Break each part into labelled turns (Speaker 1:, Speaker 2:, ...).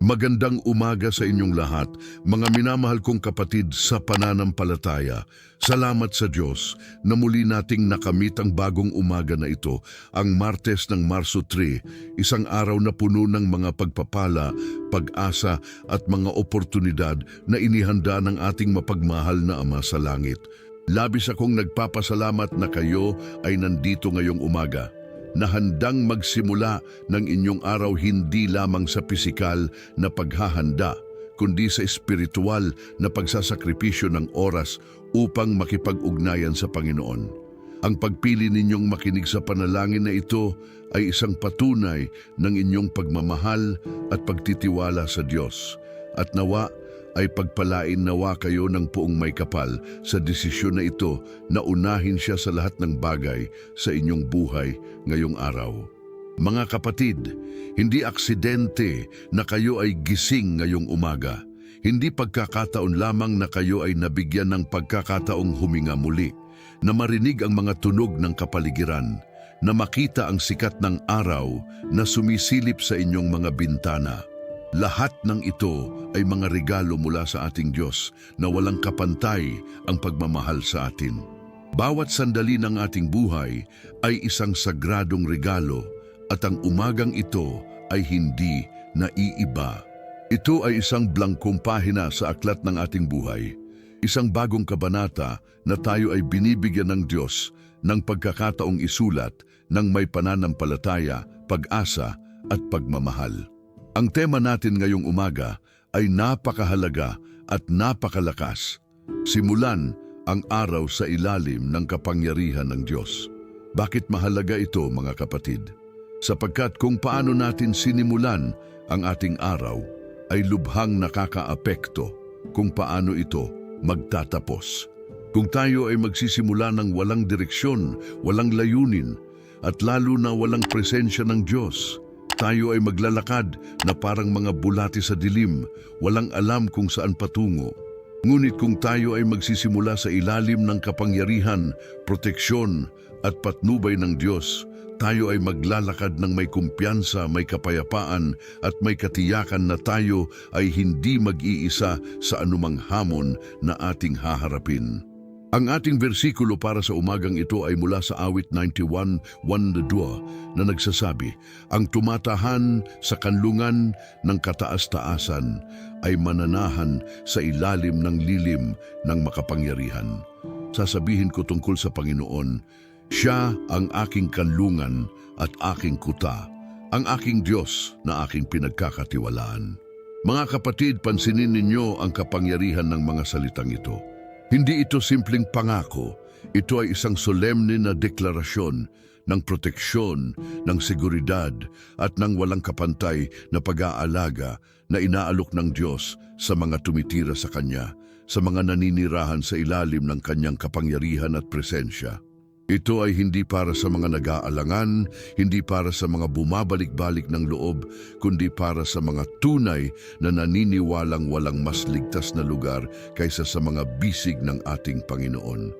Speaker 1: Magandang umaga sa inyong lahat, mga minamahal kong kapatid sa pananampalataya. Salamat sa Diyos na muli nating nakamit ang bagong umaga na ito, ang Martes ng Marso 3, isang araw na puno ng mga pagpapala, pag-asa at mga oportunidad na inihanda ng ating mapagmahal na Ama sa langit. Labis akong nagpapasalamat na kayo ay nandito ngayong umaga, na handang magsimula ng inyong araw hindi lamang sa pisikal na paghahanda, kundi sa espiritual na pagsasakripisyo ng oras upang makipag-ugnayan sa Panginoon. Ang pagpili ninyong makinig sa panalangin na ito ay isang patunay ng inyong pagmamahal at pagtitiwala sa Diyos. At nawa ay pagpalain nawa kayo ng puong may kapal sa desisyon na ito na unahin siya sa lahat ng bagay sa inyong buhay ngayong araw. Mga kapatid, hindi aksidente na kayo ay gising ngayong umaga. Hindi pagkakataon lamang na kayo ay nabigyan ng pagkakataong huminga muli, na marinig ang mga tunog ng kapaligiran, na makita ang sikat ng araw na sumisilip sa inyong mga bintana. Lahat ng ito ay mga regalo mula sa ating Diyos na walang kapantay ang pagmamahal sa atin. Bawat sandali ng ating buhay ay isang sagradong regalo at ang umagang ito ay hindi naiiba. Ito ay isang blangkong pahina sa aklat ng ating buhay, isang bagong kabanata na tayo ay binibigyan ng Diyos ng pagkakataong isulat ng may pananampalataya, pag-asa at pagmamahal. Ang tema natin ngayong umaga ay napakahalaga at napakalakas. Simulan ang araw sa ilalim ng kapangyarihan ng Diyos. Bakit mahalaga ito, mga kapatid? Sapagkat kung paano natin sinimulan ang ating araw ay lubhang nakakaapekto kung paano ito magtatapos. Kung tayo ay magsisimula ng walang direksyon, walang layunin, at lalo na walang presensya ng Diyos, tayo ay maglalakad na parang mga bulati sa dilim, walang alam kung saan patungo. Ngunit kung tayo ay magsisimula sa ilalim ng kapangyarihan, proteksyon at patnubay ng Diyos, tayo ay maglalakad ng may kumpiyansa, may kapayapaan at may katiyakan na tayo ay hindi mag-iisa sa anumang hamon na ating haharapin. Ang ating bersikulo para sa umagang ito ay mula sa Awit 91:1-2 na nagsasabi, "Ang tumatahan sa kanlungan ng kataas-taasan ay mananahan sa ilalim ng lilim ng makapangyarihan." Sasabihin ko tungkol sa Panginoon, siya ang aking kanlungan at aking kuta, ang aking Diyos na aking pinagkakatiwalaan. Mga kapatid, pansinin ninyo ang kapangyarihan ng mga salitang ito. Hindi ito simpleng pangako, ito ay isang solemne na deklarasyon ng proteksyon, ng seguridad at ng walang kapantay na pag-aalaga na inaalok ng Diyos sa mga tumitira sa Kanya, sa mga naninirahan sa ilalim ng Kanyang kapangyarihan at presensya. Ito ay hindi para sa mga nag-aalangan, hindi para sa mga bumabalik-balik ng loob, kundi para sa mga tunay na naniniwalang walang mas ligtas na lugar kaysa sa mga bisig ng ating Panginoon.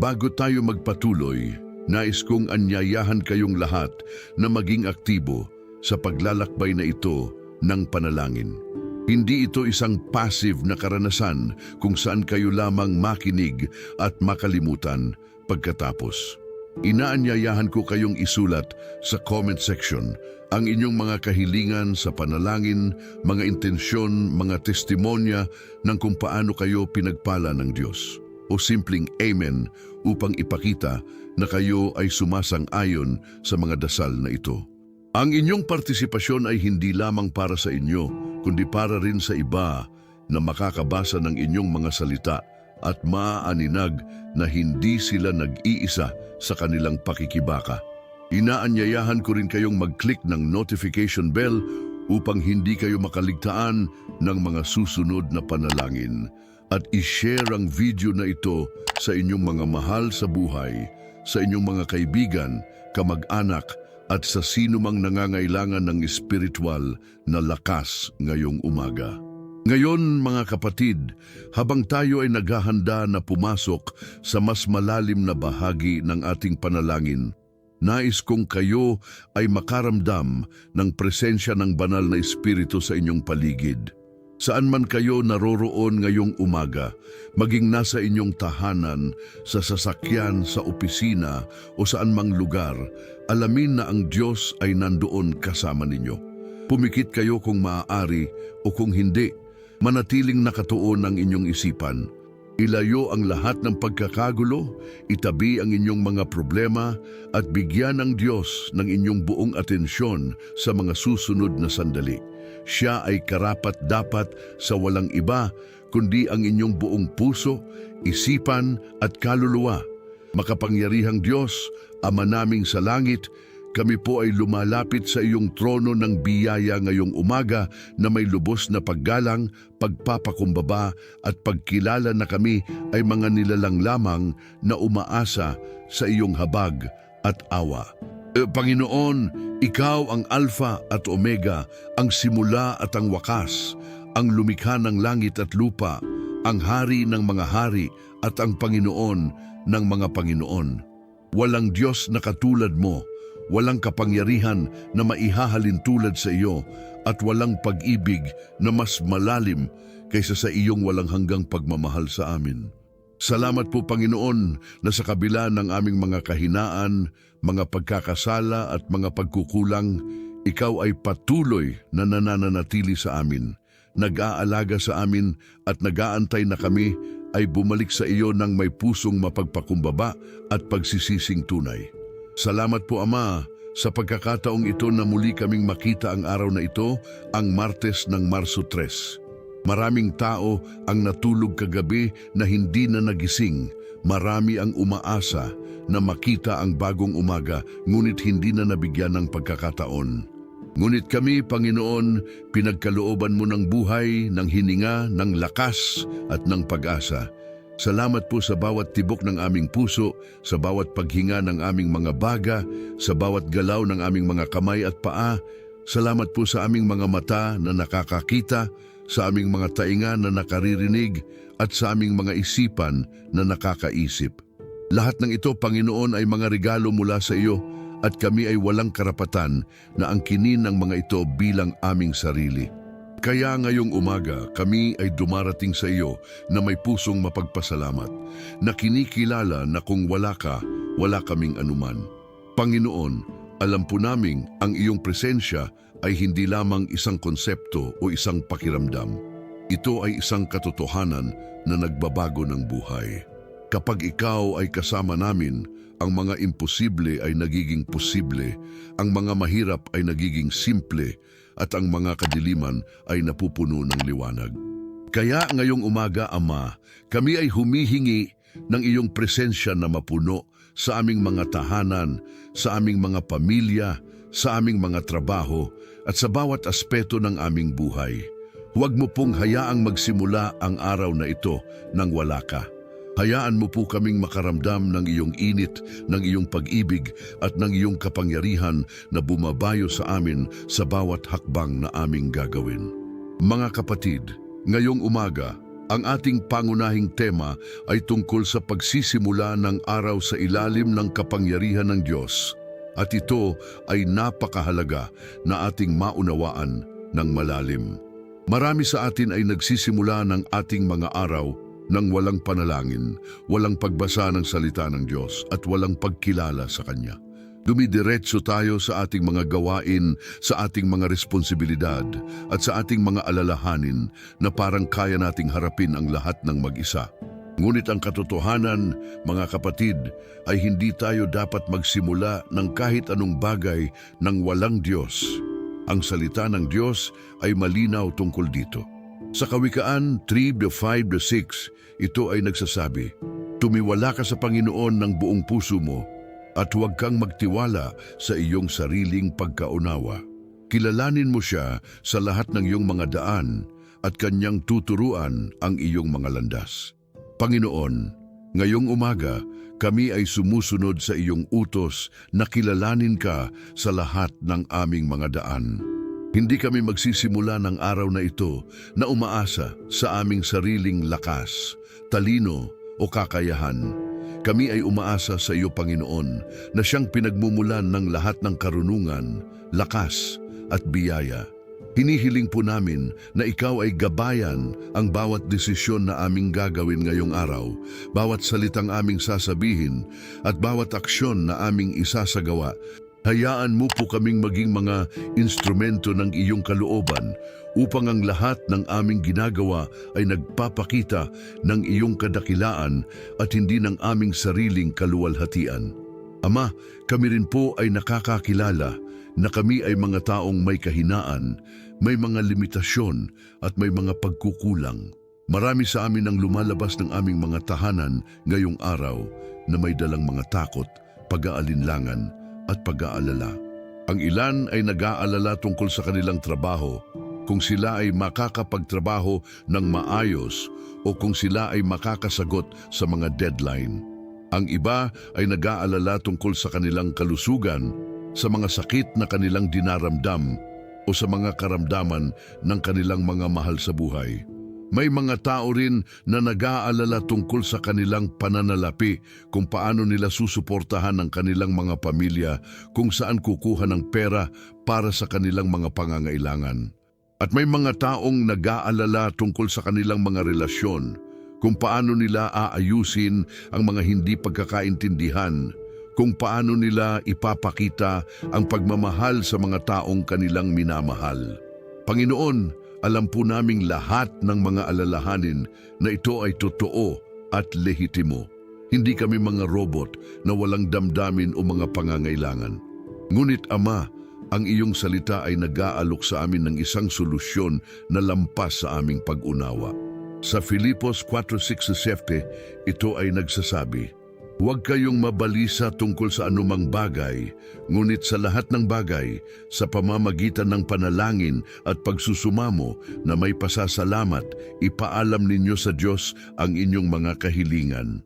Speaker 1: Bago tayo magpatuloy, nais kong anyayahan kayong lahat na maging aktibo sa paglalakbay na ito ng panalangin. Hindi ito isang passive na karanasan kung saan kayo lamang makinig at makalimutan. Pagkatapos, inaanyayahan ko kayong isulat sa comment section ang inyong mga kahilingan sa panalangin, mga intensyon, mga testimonya ng kung paano kayo pinagpala ng Diyos, o simpleng amen upang ipakita na kayo ay sumasang-ayon sa mga dasal na ito. Ang inyong partisipasyon ay hindi lamang para sa inyo, kundi para rin sa iba na makakabasa ng inyong mga salita at maaaninag na hindi sila nag-iisa sa kanilang pakikibaka. Inaanyayahan ko rin kayong mag-click ng notification bell upang hindi kayo makaligtaan ng mga susunod na panalangin at i-share ang video na ito sa inyong mga mahal sa buhay, sa inyong mga kaibigan, kamag-anak at sa sino mang nangangailangan ng espiritual na lakas ngayong umaga. Ngayon, mga kapatid, habang tayo ay naghahanda na pumasok sa mas malalim na bahagi ng ating panalangin, Nais kong kayo ay makaramdam ng presensya ng banal na Espiritu sa inyong paligid. Saan man kayo naroroon ngayong umaga, maging nasa inyong tahanan, sa sasakyan, sa opisina o saan mang lugar, alamin na ang Diyos ay nandoon kasama ninyo. Pumikit kayo kung maaari o kung hindi, manatiling nakatuon ang inyong isipan. Ilayo ang lahat ng pagkakagulo, itabi ang inyong mga problema at bigyan ng Diyos ng inyong buong atensyon sa mga susunod na sandali. Siya ay karapat-dapat sa walang iba kundi ang inyong buong puso, isipan at kaluluwa. Makapangyarihang Diyos, Ama naming sa langit, kami po ay lumalapit sa iyong trono ng biyaya ngayong umaga na may lubos na paggalang, pagpapakumbaba at pagkilala na kami ay mga nilalang lamang na umaasa sa iyong habag at awa. Panginoon, Ikaw ang Alpha at Omega, ang simula at ang wakas, ang lumikha ng langit at lupa, ang hari ng mga hari at ang Panginoon ng mga Panginoon. Walang Diyos na katulad mo, walang kapangyarihan na maihahalin tulad sa iyo, at walang pag-ibig na mas malalim kaysa sa iyong walang hanggang pagmamahal sa amin. Salamat po Panginoon na sa kabila ng aming mga kahinaan, mga pagkakasala at mga pagkukulang, Ikaw ay patuloy na nananatili sa amin, nag-aalaga sa amin at nag-aantay na kami ay bumalik sa iyo ng may pusong mapagpakumbaba at pagsisising tunay. Salamat po Ama sa pagkakataong ito na muli kaming makita ang araw na ito, ang Martes ng Marso 3. Maraming tao ang natulog kagabi na hindi na nagising. Marami ang umaasa na makita ang bagong umaga, ngunit hindi na nabigyan ng pagkakataon. Ngunit kami, Panginoon, pinagkalooban mo ng buhay, ng hininga, ng lakas at ng pag-asa. Salamat po sa bawat tibok ng aming puso, sa bawat paghinga ng aming mga baga, sa bawat galaw ng aming mga kamay at paa. Salamat po sa aming mga mata na nakakakita, sa aming mga tainga na nakaririnig at sa aming mga isipan na nakakaisip. Lahat ng ito, Panginoon, ay mga regalo mula sa iyo at kami ay walang karapatan na angkinin ng mga ito bilang aming sarili. Kaya ngayong umaga, kami ay dumarating sa iyo na may pusong mapagpasalamat, na kinikilala na kung wala ka, wala kaming anuman. Panginoon, alam po naming ang iyong presensya ay hindi lamang isang konsepto o isang pakiramdam. Ito ay isang katotohanan na nagbabago ng buhay. Kapag ikaw ay kasama namin, ang mga imposible ay nagiging posible, ang mga mahirap ay nagiging simple, at ang mga kadiliman ay napupuno ng liwanag. Kaya ngayong umaga, Ama, kami ay humihingi ng iyong presensya na mapuno sa aming mga tahanan, sa aming mga pamilya, sa aming mga trabaho, at sa bawat aspeto ng aming buhay. Huwag mo pong hayaang magsimula ang araw na ito nang wala ka. Hayaan mo po kaming makaramdam ng iyong init, ng iyong pag-ibig at ng iyong kapangyarihan na bumabayo sa amin sa bawat hakbang na aming gagawin. Mga kapatid, ngayong umaga, ang ating pangunahing tema ay tungkol sa pagsisimula ng araw sa ilalim ng kapangyarihan ng Diyos. At ito ay napakahalaga na ating maunawaan ng malalim. Marami sa atin ay nagsisimula ng ating mga araw nang walang panalangin, walang pagbasa ng salita ng Diyos at walang pagkilala sa Kanya. Dumidiretso tayo sa ating mga gawain, sa ating mga responsibilidad at sa ating mga alalahanin na parang kaya nating harapin ang lahat ng mag-isa. Ngunit ang katotohanan, mga kapatid, ay hindi tayo dapat magsimula ng kahit anong bagay nang walang Diyos. Ang salita ng Diyos ay malinaw tungkol dito. Sa Kawikaan 3:5-6, ito ay nagsasabi, "Tumiwala ka sa Panginoon ng buong puso mo at huwag kang magtiwala sa iyong sariling pagkaunawa. Kilalanin mo siya sa lahat ng iyong mga daan at kanyang tuturuan ang iyong mga landas." Panginoon, ngayong umaga, kami ay sumusunod sa iyong utos na kilalanin ka sa lahat ng aming mga daan. Hindi kami magsisimula ng araw na ito na umaasa sa aming sariling lakas, talino o kakayahan. Kami ay umaasa sa iyo, Panginoon, na siyang pinagmumulan ng lahat ng karunungan, lakas at biyaya. Hinihiling po namin na ikaw ay gabayan ang bawat desisyon na aming gagawin ngayong araw, bawat salitang aming sasabihin at bawat aksyon na aming isasagawa. Hayaan mo po kaming maging mga instrumento ng iyong kalooban upang ang lahat ng aming ginagawa ay nagpapakita ng iyong kadakilaan at hindi ng aming sariling kaluwalhatian. Ama, kami rin po ay nakakakilala na kami ay mga taong may kahinaan, may mga limitasyon at may mga pagkukulang. Marami sa amin ang lumalabas ng aming mga tahanan ngayong araw na may dalang mga takot, pag-aalinlangan at pag-aalala. Ang ilan ay nag-aalala tungkol sa kanilang trabaho, kung sila ay makakapagtrabaho ng maayos o kung sila ay makakasagot sa mga deadline. Ang iba ay nag-aalala tungkol sa kanilang kalusugan, sa mga sakit na kanilang dinaramdam o sa mga karamdaman ng kanilang mga mahal sa buhay. May mga tao rin na nag-aalala tungkol sa kanilang pananalapi, kung paano nila susuportahan ang kanilang mga pamilya, kung saan kukuha ng pera para sa kanilang mga pangangailangan. At may mga taong nag-aalala tungkol sa kanilang mga relasyon, kung paano nila aayusin ang mga hindi pagkakaintindihan, kung paano nila ipapakita ang pagmamahal sa mga taong kanilang minamahal. Panginoon, alam po naming lahat ng mga alalahanin na ito ay totoo at lehitimo. Hindi kami mga robot na walang damdamin o mga pangangailangan. Ngunit Ama, ang iyong salita ay nag-aalok sa amin ng isang solusyon na lampas sa aming pag-unawa. Sa Filipos 4:6-7, ito ay nagsasabi, "Huwag kayong mabalisa tungkol sa anumang bagay, ngunit sa lahat ng bagay, sa pamamagitan ng panalangin at pagsusumamo na may pasasalamat, ipaalam ninyo sa Diyos ang inyong mga kahilingan.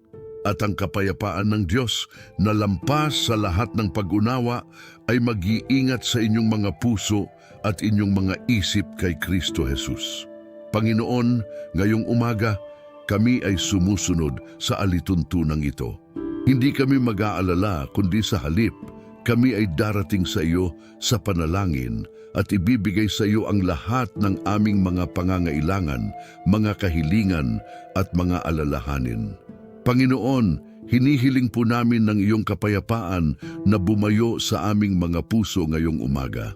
Speaker 1: At ang kapayapaan ng Diyos na lampas sa lahat ng pag-unawa ay mag-iingat sa inyong mga puso at inyong mga isip kay Kristo Jesus." Panginoon, ngayong umaga, kami ay sumusunod sa alituntunang ito. Hindi kami mag-aalala, kundi sa halip, kami ay darating sa iyo sa panalangin at ibibigay sa iyo ang lahat ng aming mga pangangailangan, mga kahilingan at mga alalahanin. Panginoon, hinihiling po namin ng iyong kapayapaan na bumayo sa aming mga puso ngayong umaga.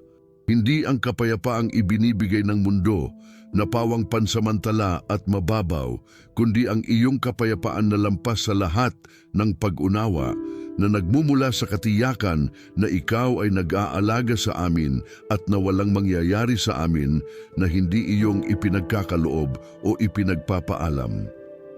Speaker 1: Hindi ang kapayapaang ibinibigay ng mundo na pawang pansamantala at mababaw, kundi ang iyong kapayapaan na lampas sa lahat ng pag-unawa na nagmumula sa katiyakan na ikaw ay nag-aalaga sa amin at na walang mangyayari sa amin na hindi iyong ipinagkakaloob o ipinagpapaalam.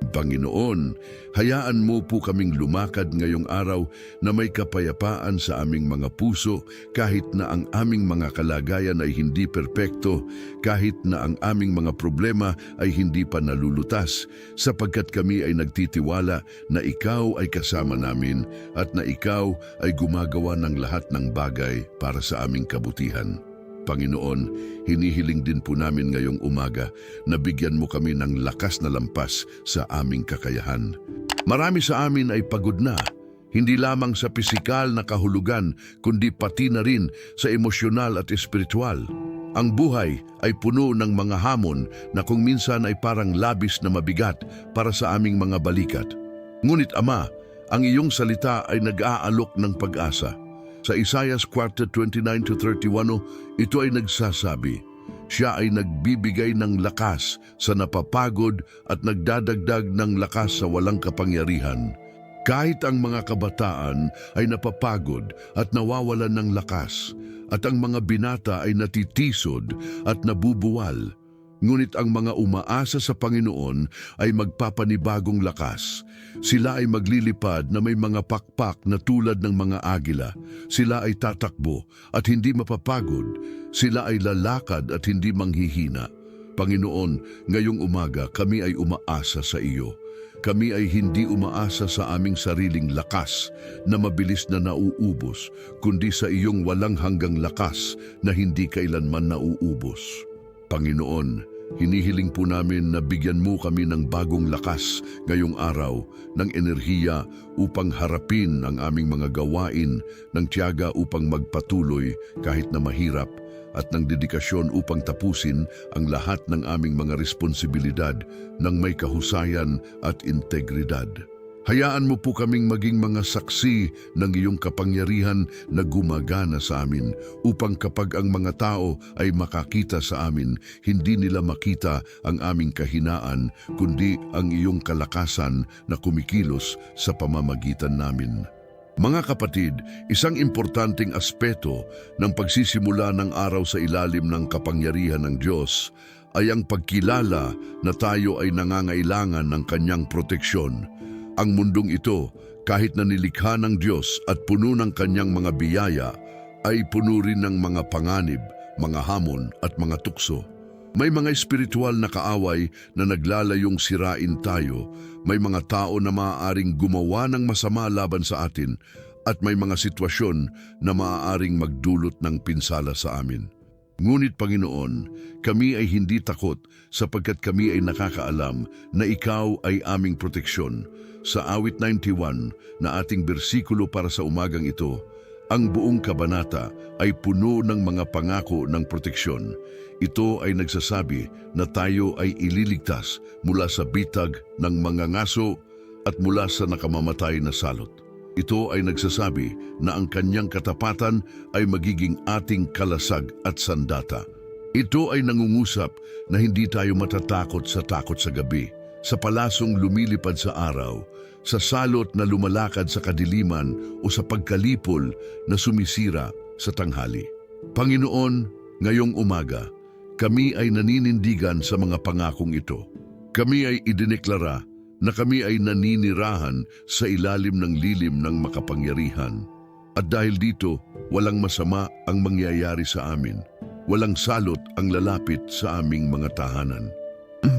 Speaker 1: Panginoon, hayaan mo po kaming lumakad ngayong araw na may kapayapaan sa aming mga puso kahit na ang aming mga kalagayan ay hindi perpekto, kahit na ang aming mga problema ay hindi pa nalulutas, sapagkat kami ay nagtitiwala na ikaw ay kasama namin at na ikaw ay gumagawa ng lahat ng bagay para sa aming kabutihan. Panginoon, hinihiling din po namin ngayong umaga na bigyan mo kami ng lakas na lampas sa aming kakayahan. Marami sa amin ay pagod na, hindi lamang sa pisikal na kahulugan, kundi pati na rin sa emosyonal at espiritual. Ang buhay ay puno ng mga hamon na kung minsan ay parang labis na mabigat para sa aming mga balikat. Ngunit Ama, ang iyong salita ay nag-aalok ng pag-asa. Sa Isaiah 4:29-31, ito ay nagsasabi, "Siya ay nagbibigay ng lakas sa napapagod at nagdadagdag ng lakas sa walang kapangyarihan." Kahit ang mga kabataan ay napapagod at nawawalan ng lakas, at ang mga binata ay natitisod at nabubuwal, ngunit ang mga umaasa sa Panginoon ay magpapanibagong lakas. Sila ay maglilipad na may mga pakpak na tulad ng mga agila. Sila ay tatakbo at hindi mapapagod. Sila ay lalakad at hindi manghihina. Panginoon, ngayong umaga kami ay umaasa sa iyo. Kami ay hindi umaasa sa aming sariling lakas na mabilis na nauubos, kundi sa iyong walang hanggang lakas na hindi kailanman nauubos. Panginoon, hinihiling po namin na bigyan mo kami ng bagong lakas ngayong araw, ng enerhiya upang harapin ang aming mga gawain, ng tiyaga upang magpatuloy kahit na mahirap, at ng dedikasyon upang tapusin ang lahat ng aming mga responsibilidad ng may kahusayan at integridad. Hayaan mo po kaming maging mga saksi ng iyong kapangyarihan na gumagana sa amin upang kapag ang mga tao ay makakita sa amin, hindi nila makita ang aming kahinaan kundi ang iyong kalakasan na kumikilos sa pamamagitan namin. Mga kapatid, isang importanteng aspeto ng pagsisimula ng araw sa ilalim ng kapangyarihan ng Diyos ay ang pagkilala na tayo ay nangangailangan ng kanyang proteksyon. Ang mundong ito, kahit na nilikha ng Diyos at puno ng kanyang mga biyaya, ay puno rin ng mga panganib, mga hamon at mga tukso. May mga espiritual na kaaway na naglalayong sirain tayo, may mga tao na maaaring gumawa ng masama laban sa atin, at may mga sitwasyon na maaaring magdulot ng pinsala sa amin. Ngunit Panginoon, kami ay hindi takot sapagkat kami ay nakakaalam na Ikaw ay aming proteksyon. Sa awit 91 na ating bersikulo para sa umagang ito, ang buong kabanata ay puno ng mga pangako ng proteksyon. Ito ay nagsasabi na tayo ay ililigtas mula sa bitag ng mga ngaso at mula sa nakamamatay na salot. Ito ay nagsasabi na ang kanyang katapatan ay magiging ating kalasag at sandata. Ito ay nangungusap na hindi tayo matatakot sa takot sa gabi, sa palasong lumilipad sa araw, sa salot na lumalakad sa kadiliman o sa pagkalipol na sumisira sa tanghali. Panginoon, ngayong umaga, kami ay naninindigan sa mga pangakong ito. Kami ay idineklara na kami ay naninirahan sa ilalim ng lilim ng makapangyarihan. At dahil dito, walang masama ang mangyayari sa amin. Walang salot ang lalapit sa aming mga tahanan.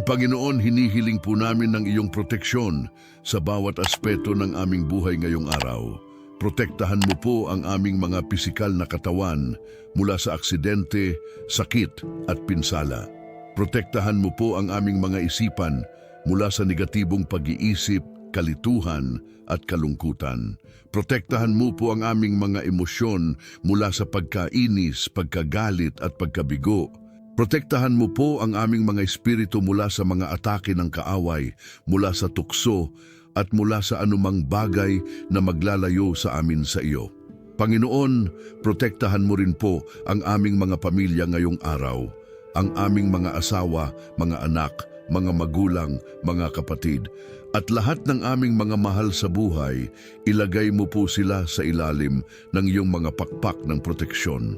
Speaker 1: Panginoon, hinihiling po namin ng iyong proteksyon sa bawat aspeto ng aming buhay ngayong araw. Protektahan mo po ang aming mga pisikal na katawan mula sa aksidente, sakit at pinsala. Protektahan mo po ang aming mga isipan mula sa negatibong pag-iisip, kalituhan at kalungkutan. Protektahan mo po ang aming mga emosyon mula sa pagkainis, pagkagalit at pagkabigo. Protektahan mo po ang aming mga espiritu mula sa mga atake ng kaaway, mula sa tukso at mula sa anumang bagay na maglalayo sa amin sa iyo. Panginoon, protektahan mo rin po ang aming mga pamilya ngayong araw, ang aming mga asawa, mga anak, mga magulang, mga kapatid, at lahat ng aming mga mahal sa buhay, ilagay mo po sila sa ilalim ng iyong mga pakpak ng proteksyon.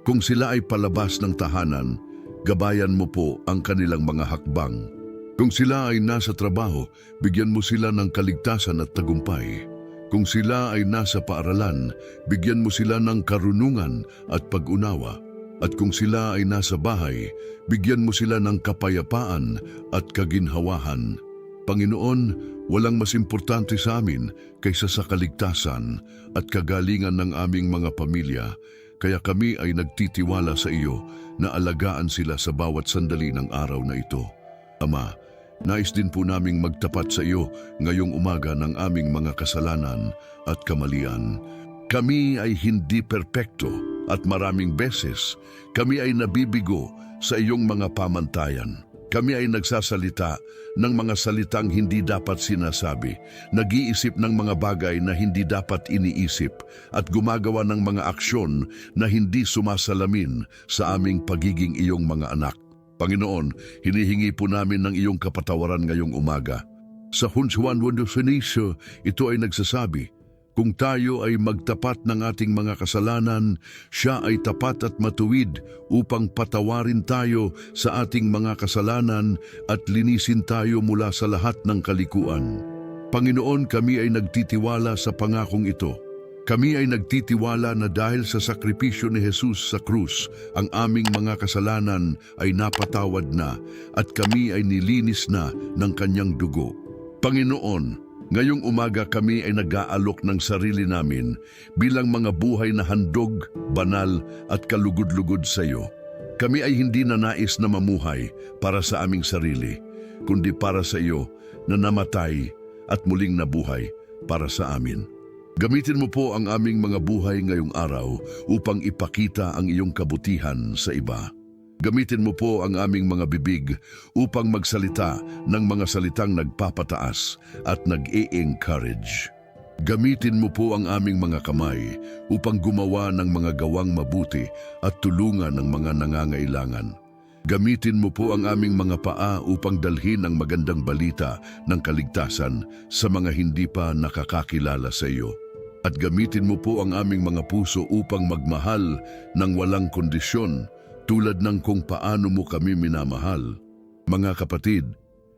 Speaker 1: Kung sila ay palabas ng tahanan, gabayan mo po ang kanilang mga hakbang. Kung sila ay nasa trabaho, bigyan mo sila ng kaligtasan at tagumpay. Kung sila ay nasa paaralan, bigyan mo sila ng karunungan at pag-unawa. At kung sila ay nasa bahay, bigyan mo sila ng kapayapaan at kaginhawahan. Panginoon, walang mas importante sa amin kaysa sa kaligtasan at kagalingan ng aming mga pamilya, kaya kami ay nagtitiwala sa iyo na alagaan sila sa bawat sandali ng araw na ito. Ama, nais din po naming magtapat sa iyo ngayong umaga ng aming mga kasalanan at kamalian. Kami ay hindi perpekto at maraming beses kami ay nabibigo sa iyong mga pamantayan. Kami ay nagsasalita ng mga salitang hindi dapat sinasabi, nag-iisip ng mga bagay na hindi dapat iniisip, at gumagawa ng mga aksyon na hindi sumasalamin sa aming pagiging iyong mga anak. Panginoon, hinihingi po namin ng iyong kapatawaran ngayong umaga. Sa Juan 1:16, ito ay nagsasabi, kung tayo ay magtapat ng ating mga kasalanan, siya ay tapat at matuwid upang patawarin tayo sa ating mga kasalanan at linisin tayo mula sa lahat ng kalikuan. Panginoon, kami ay nagtitiwala sa pangakong ito. Kami ay nagtitiwala na dahil sa sakripisyo ni Jesus sa krus, ang aming mga kasalanan ay napatawad na at kami ay nilinis na ng kanyang dugo. Panginoon, ngayong umaga kami ay nag-aalok ng sarili namin bilang mga buhay na handog, banal at kalugod-lugod sa iyo. Kami ay hindi nanais na mamuhay para sa aming sarili, kundi para sa iyo na namatay at muling nabuhay para sa amin. Gamitin mo po ang aming mga buhay ngayong araw upang ipakita ang iyong kabutihan sa iba. Gamitin mo po ang aming mga bibig upang magsalita ng mga salitang nagpapataas at nag-e-encourage. Gamitin mo po ang aming mga kamay upang gumawa ng mga gawang mabuti at tulungan ang mga nangangailangan. Gamitin mo po ang aming mga paa upang dalhin ang magandang balita ng kaligtasan sa mga hindi pa nakakakilala sa iyo. At gamitin mo po ang aming mga puso upang magmahal ng walang kondisyon tulad ng kung paano mo kami minamahal. Mga kapatid,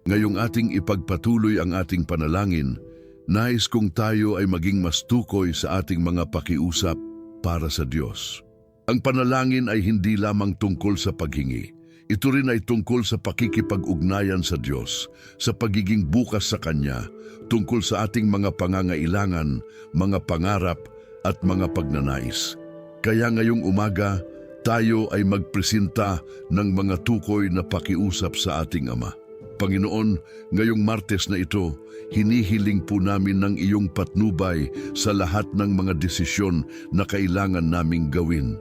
Speaker 1: ngayong ating ipagpatuloy ang ating panalangin, nais kong tayo ay maging mas tukoy sa ating mga pakiusap para sa Diyos. Ang panalangin ay hindi lamang tungkol sa paghingi. Ito rin ay tungkol sa pakikipag-ugnayan sa Diyos, sa pagiging bukas sa Kanya, tungkol sa ating mga pangangailangan, mga pangarap at mga pagnanais. Kaya ngayong umaga, tayo ay magpresenta ng mga tukoy na pakiusap sa ating Ama. Panginoon, ngayong Martes na ito, hinihiling po namin ng iyong patnubay sa lahat ng mga desisyon na kailangan naming gawin.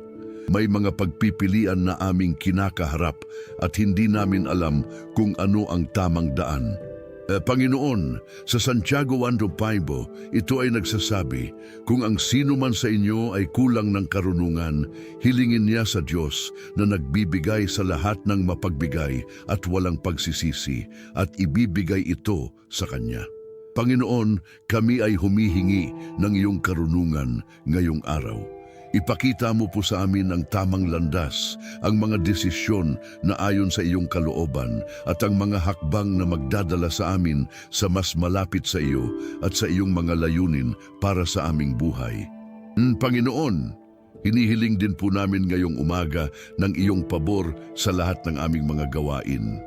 Speaker 1: May mga pagpipilian na aming kinakaharap at hindi namin alam kung ano ang tamang daan. Panginoon, sa Santiago 1:5, ito ay nagsasabi, kung ang sino man sa inyo ay kulang ng karunungan, hilingin niya sa Diyos na nagbibigay sa lahat ng mapagbigay at walang pagsisisi, at ibibigay ito sa Kanya. Panginoon, kami ay humihingi ng iyong karunungan ngayong araw. Ipakita mo po sa amin ang tamang landas, ang mga desisyon na ayon sa iyong kalooban at ang mga hakbang na magdadala sa amin sa mas malapit sa iyo at sa iyong mga layunin para sa aming buhay. Panginoon, hinihiling din po namin ngayong umaga ng iyong pabor sa lahat ng aming mga gawain.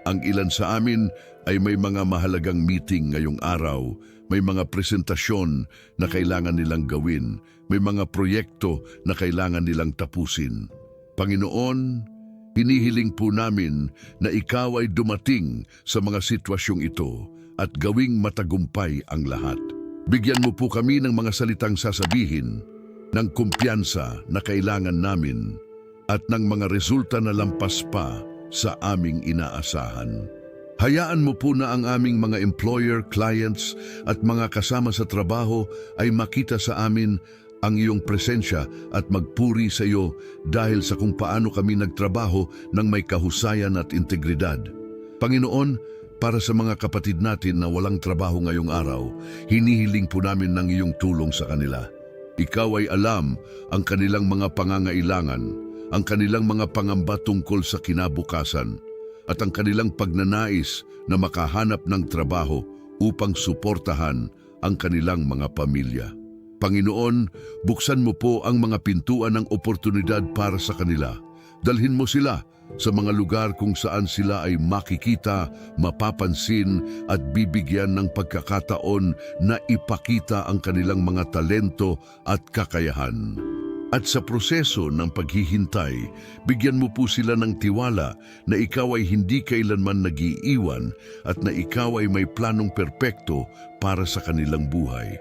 Speaker 1: Ang ilan sa amin ay may mga mahalagang meeting ngayong araw, may mga presentasyon na kailangan nilang gawin, may mga proyekto na kailangan nilang tapusin. Panginoon, hinihiling po namin na ikaw ay dumating sa mga sitwasyong ito at gawing matagumpay ang lahat. Bigyan mo po kami ng mga salitang sasabihin, ng kumpiyansa na kailangan namin at ng mga resulta na lampas pa sa aming inaasahan. Hayaan mo po na ang aming mga employer, clients at mga kasama sa trabaho ay makita sa amin ang iyong presensya at magpuri sa iyo dahil sa kung paano kami nagtrabaho ng may kahusayan at integridad. Panginoon, para sa mga kapatid natin na walang trabaho ngayong araw, hinihiling po namin ng iyong tulong sa kanila. Ikaw ay alam ang kanilang mga pangangailangan, ang kanilang mga pangamba tungkol sa kinabukasan, at ang kanilang pagnanais na makahanap ng trabaho upang suportahan ang kanilang mga pamilya. Panginoon, buksan mo po ang mga pintuan ng oportunidad para sa kanila. Dalhin mo sila sa mga lugar kung saan sila ay makikita, mapapansin at bibigyan ng pagkakataon na ipakita ang kanilang mga talento at kakayahan. At sa proseso ng paghihintay, bigyan mo po sila ng tiwala na ikaw ay hindi kailanman nag-iiwan at na ikaw ay may planong perpekto para sa kanilang buhay.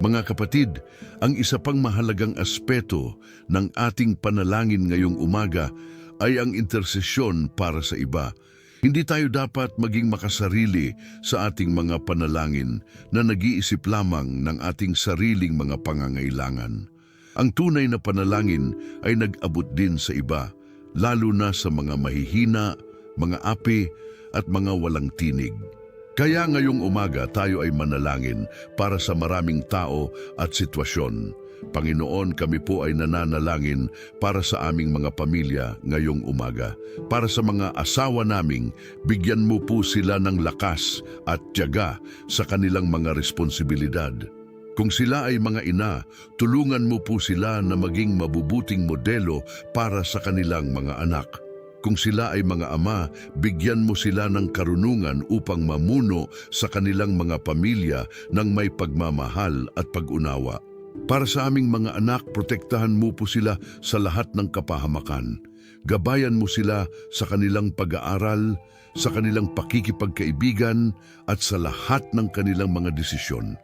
Speaker 1: Mga kapatid, ang isa pang mahalagang aspeto ng ating panalangin ngayong umaga ay ang intersesyon para sa iba. Hindi tayo dapat maging makasarili sa ating mga panalangin na nag-iisip lamang ng ating sariling mga pangangailangan. Ang tunay na panalangin ay nag-abot din sa iba, lalo na sa mga mahihina, mga api at mga walang tinig. Kaya ngayong umaga tayo ay manalangin para sa maraming tao at sitwasyon. Panginoon, kami po ay nananalangin para sa aming mga pamilya ngayong umaga. Para sa mga asawa naming, bigyan mo po sila ng lakas at tiyaga sa kanilang mga responsibilidad. Kung sila ay mga ina, tulungan mo po sila na maging mabubuting modelo para sa kanilang mga anak. Kung sila ay mga ama, bigyan mo sila ng karunungan upang mamuno sa kanilang mga pamilya ng may pagmamahal at pag-unawa. Para sa aming mga anak, protektahan mo po sila sa lahat ng kapahamakan. Gabayan mo sila sa kanilang pag-aaral, sa kanilang pakikipagkaibigan at sa lahat ng kanilang mga desisyon.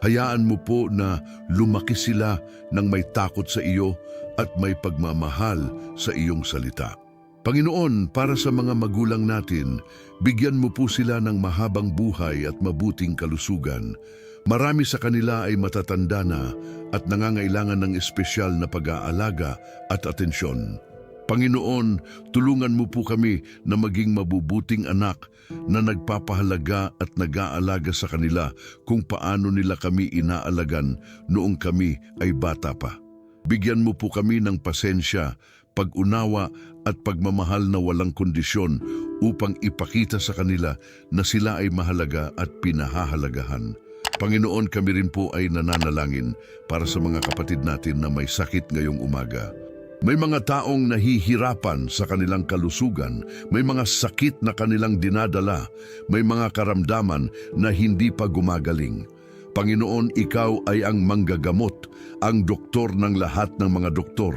Speaker 1: Hayaan mo po na lumaki sila ng may takot sa iyo at may pagmamahal sa iyong salita. Panginoon, para sa mga magulang natin, bigyan mo po sila ng mahabang buhay at mabuting kalusugan. Marami sa kanila ay matatanda na at nangangailangan ng espesyal na pag-aalaga at atensyon. Panginoon, tulungan mo po kami na maging mabubuting anak na nagpapahalaga at nag-aalaga sa kanila kung paano nila kami inaalagan noong kami ay bata pa. Bigyan mo po kami ng pasensya, pag-unawa at pagmamahal na walang kondisyon upang ipakita sa kanila na sila ay mahalaga at pinahahalagahan. Panginoon, kami rin po ay nananalangin para sa mga kapatid natin na may sakit ngayong umaga. May mga taong nahihirapan sa kanilang kalusugan, may mga sakit na kanilang dinadala, may mga karamdaman na hindi pa gumagaling. Panginoon, ikaw ay ang manggagamot, ang doktor ng lahat ng mga doktor.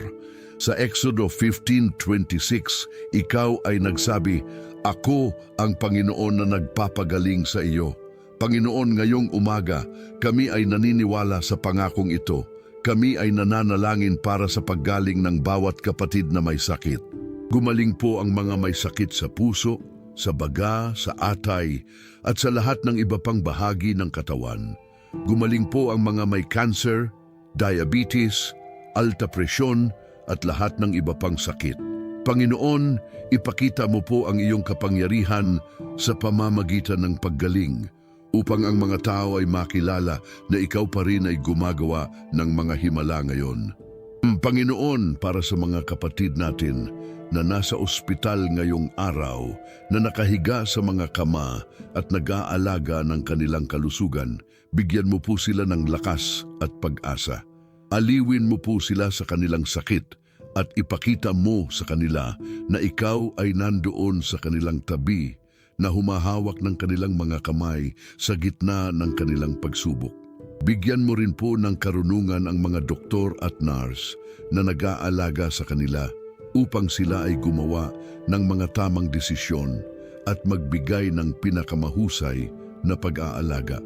Speaker 1: Sa Exodo 15:26, ikaw ay nagsabi, "Ako ang Panginoon na nagpapagaling sa iyo." Panginoon, ngayong umaga, kami ay naniniwala sa pangakong ito. Kami ay nananalangin para sa paggaling ng bawat kapatid na may sakit. Gumaling po ang mga may sakit sa puso, sa baga, sa atay, at sa lahat ng iba pang bahagi ng katawan. Gumaling po ang mga may cancer, diabetes, alta presyon, at lahat ng iba pang sakit. Panginoon, ipakita mo po ang iyong kapangyarihan sa pamamagitan ng paggaling, upang ang mga tao ay makilala na ikaw pa rin ay gumagawa ng mga himala ngayon. Panginoon, para sa mga kapatid natin na nasa ospital ngayong araw, na nakahiga sa mga kama at nag-aalaga ng kanilang kalusugan, bigyan mo po sila ng lakas at pag-asa. Aliwin mo po sila sa kanilang sakit at ipakita mo sa kanila na ikaw ay nandoon sa kanilang tabi, na humahawak ng kanilang mga kamay sa gitna ng kanilang pagsubok. Bigyan mo rin po ng karunungan ang mga doktor at nurse na nag-aalaga sa kanila upang sila ay gumawa ng mga tamang desisyon at magbigay ng pinakamahusay na pag-aalaga.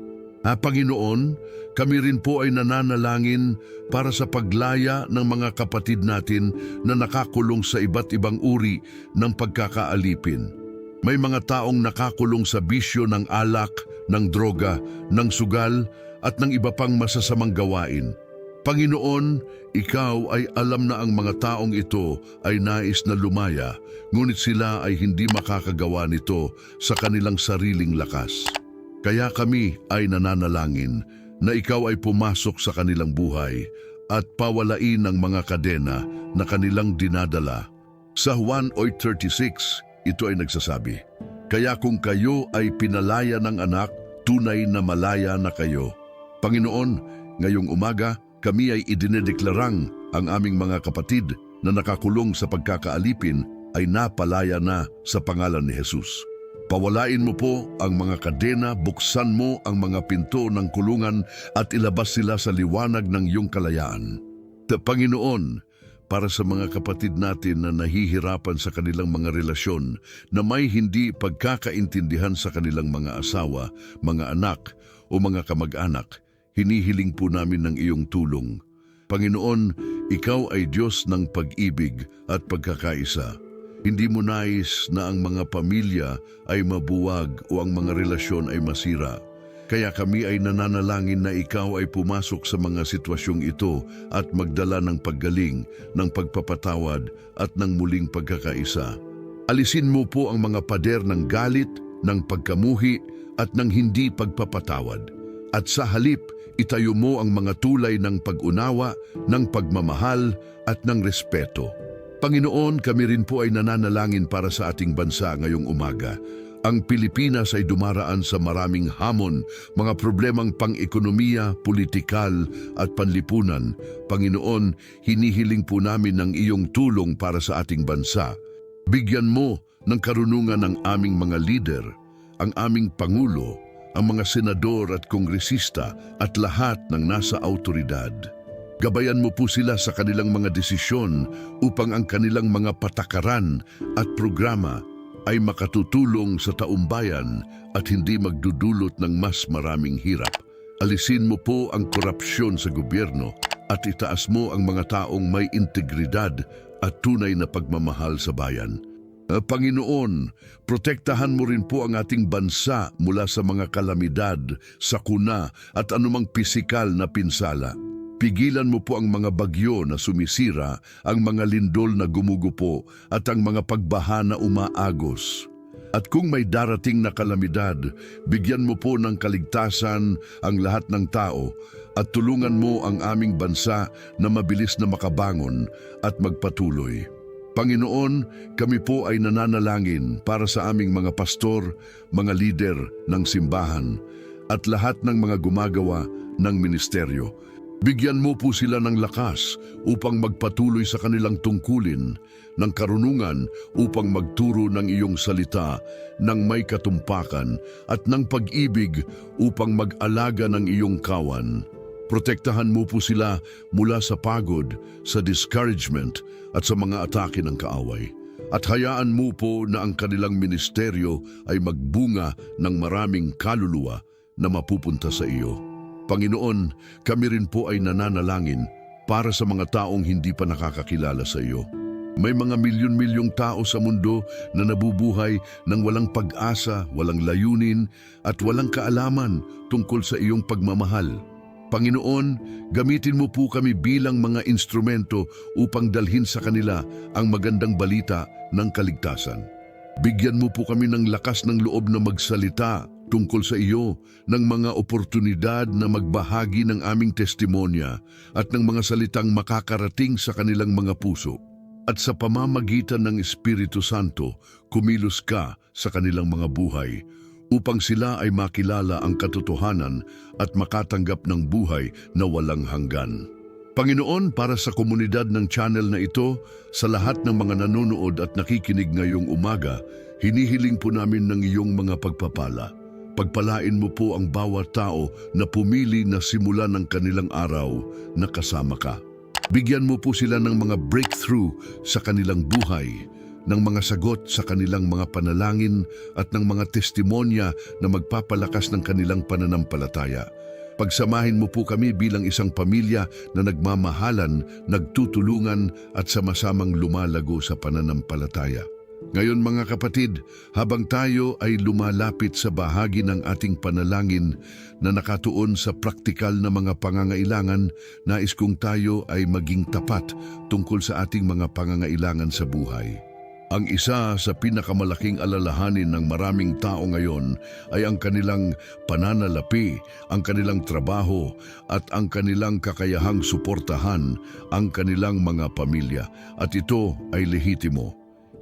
Speaker 1: Panginoon, kami rin po ay nananalangin para sa paglaya ng mga kapatid natin na nakakulong sa iba't ibang uri ng pagkakaalipin. May mga taong nakakulong sa bisyo ng alak, ng droga, ng sugal at ng iba pang masasamang gawain. Panginoon, ikaw ay alam na ang mga taong ito ay nais na lumaya, ngunit sila ay hindi makakagawa nito sa kanilang sariling lakas. Kaya kami ay nananalangin na ikaw ay pumasok sa kanilang buhay at pawalain ang mga kadena na kanilang dinadala. Sa Juan 8:36, ito ay nagsasabi, "Kaya kung kayo ay pinalaya ng anak, tunay na malaya na kayo." Panginoon, ngayong umaga, kami ay idinedeklarang ang aming mga kapatid na nakakulong sa pagkakaalipin ay napalaya na sa pangalan ni Jesus. Pawalain mo po ang mga kadena, buksan mo ang mga pinto ng kulungan at ilabas sila sa liwanag ng iyong kalayaan. Panginoon, para sa mga kapatid natin na nahihirapan sa kanilang mga relasyon, na may hindi pagkakaintindihan sa kanilang mga asawa, mga anak o mga kamag-anak, hinihiling po namin ng iyong tulong. Panginoon, ikaw ay Diyos ng pag-ibig at pagkakaisa. Hindi mo nais na ang mga pamilya ay mabuwag o ang mga relasyon ay masira. Kaya kami ay nananalangin na ikaw ay pumasok sa mga sitwasyong ito at magdala ng paggaling, ng pagpapatawad at ng muling pagkakaisa. Alisin mo po ang mga pader ng galit, ng pagkamuhi at ng hindi pagpapatawad. At sa halip, itayo mo ang mga tulay ng pag-unawa, ng pagmamahal at ng respeto. Panginoon, kami rin po ay nananalangin para sa ating bansa ngayong umaga. Ang Pilipinas ay dumaraan sa maraming hamon, mga problemang pang-ekonomiya, politikal at panlipunan. Panginoon, hinihiling po namin ng iyong tulong para sa ating bansa. Bigyan mo ng karunungan ang aming mga lider, ang aming Pangulo, ang mga senador at kongresista at lahat ng nasa autoridad. Gabayan mo po sila sa kanilang mga desisyon upang ang kanilang mga patakaran at programa ay makatutulong sa taumbayan at hindi magdudulot ng mas maraming hirap. Alisin mo po ang korupsyon sa gobyerno at itaas mo ang mga taong may integridad at tunay na pagmamahal sa bayan. Panginoon, protektahan mo rin po ang ating bansa mula sa mga kalamidad, sakuna at anumang pisikal na pinsala. Pigilan mo po ang mga bagyo na sumisira, ang mga lindol na gumugupo at ang mga pagbaha na umaagos. At kung may darating na kalamidad, bigyan mo po ng kaligtasan ang lahat ng tao at tulungan mo ang aming bansa na mabilis na makabangon at magpatuloy. Panginoon, kami po ay nananalangin para sa aming mga pastor, mga lider ng simbahan at lahat ng mga gumagawa ng ministeryo. Bigyan mo po sila ng lakas upang magpatuloy sa kanilang tungkulin, ng karunungan upang magturo ng iyong salita, ng may katumpakan at ng pag-ibig upang mag-alaga ng iyong kawan. Protektahan mo po sila mula sa pagod, sa discouragement at sa mga atake ng kaaway. At hayaan mo po na ang kanilang ministeryo ay magbunga ng maraming kaluluwa na mapupunta sa iyo. Panginoon, kami rin po ay nananalangin para sa mga taong hindi pa nakakakilala sa iyo. May mga milyon-milyong tao sa mundo na nabubuhay ng walang pag-asa, walang layunin at walang kaalaman tungkol sa iyong pagmamahal. Panginoon, gamitin mo po kami bilang mga instrumento upang dalhin sa kanila ang magandang balita ng kaligtasan. Bigyan mo po kami ng lakas ng loob na magsalita tungkol sa iyo, ng mga oportunidad na magbahagi ng aming testimonya at ng mga salitang makakarating sa kanilang mga puso. At sa pamamagitan ng Espiritu Santo, kumilos ka sa kanilang mga buhay upang sila ay makilala ang katotohanan at makatanggap ng buhay na walang hanggan. Panginoon, para sa komunidad ng channel na ito, sa lahat ng mga nanonood at nakikinig ngayong umaga, hinihiling po namin ng iyong mga pagpapala. Pagpalain mo po ang bawat tao na pumili na simula ng kanilang araw na kasama ka. Bigyan mo po sila ng mga breakthrough sa kanilang buhay, ng mga sagot sa kanilang mga panalangin at ng mga testimonya na magpapalakas ng kanilang pananampalataya. Pagsamahin mo po kami bilang isang pamilya na nagmamahalan, nagtutulungan at sama-samang lumalago sa pananampalataya. Ngayon mga kapatid, habang tayo ay lumalapit sa bahagi ng ating panalangin na nakatuon sa praktikal na mga pangangailangan, nais kong tayo ay maging tapat tungkol sa ating mga pangangailangan sa buhay. Ang isa sa pinakamalaking alalahanin ng maraming tao ngayon ay ang kanilang pananalapi, ang kanilang trabaho at ang kanilang kakayahang suportahan ang kanilang mga pamilya. At ito ay lehitimo.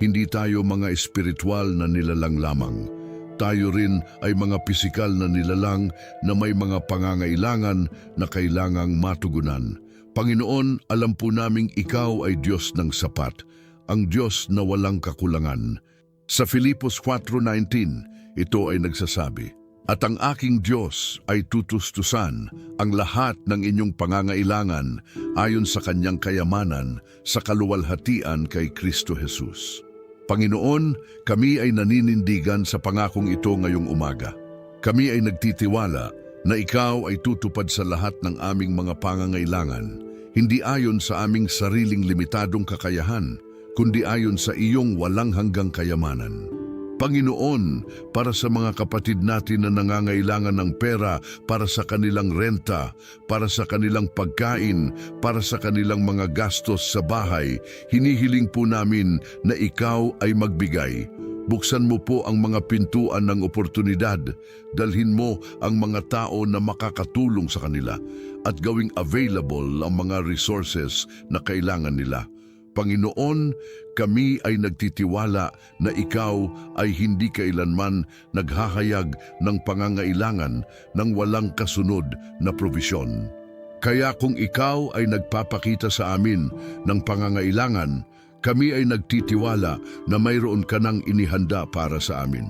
Speaker 1: Hindi tayo mga espiritual na nilalang lamang. Tayo rin ay mga pisikal na nilalang na may mga pangangailangan na kailangang matugunan. Panginoon, alam po naming ikaw ay Diyos ng sapat, ang Diyos na walang kakulangan. Sa Filipos 4:19, ito ay nagsasabi, "At ang aking Diyos ay tutustusan ang lahat ng inyong pangangailangan ayon sa kanyang kayamanan sa kaluwalhatian kay Kristo Jesus." Panginoon, kami ay naninindigan sa pangakong ito ngayong umaga. Kami ay nagtitiwala na ikaw ay tutupad sa lahat ng aming mga pangangailangan, hindi ayon sa aming sariling limitadong kakayahan, kundi ayon sa iyong walang hanggang kayamanan. Panginoon, para sa mga kapatid natin na nangangailangan ng pera para sa kanilang renta, para sa kanilang pagkain, para sa kanilang mga gastos sa bahay, hinihiling po namin na ikaw ay magbigay. Buksan mo po ang mga pintuan ng oportunidad, dalhin mo ang mga tao na makakatulong sa kanila at gawing available ang mga resources na kailangan nila. Panginoon, kami ay nagtitiwala na ikaw ay hindi kailanman naghahayag ng pangangailangan ng walang kasunod na probisyon. Kaya kung ikaw ay nagpapakita sa amin ng pangangailangan, kami ay nagtitiwala na mayroon ka nang inihanda para sa amin.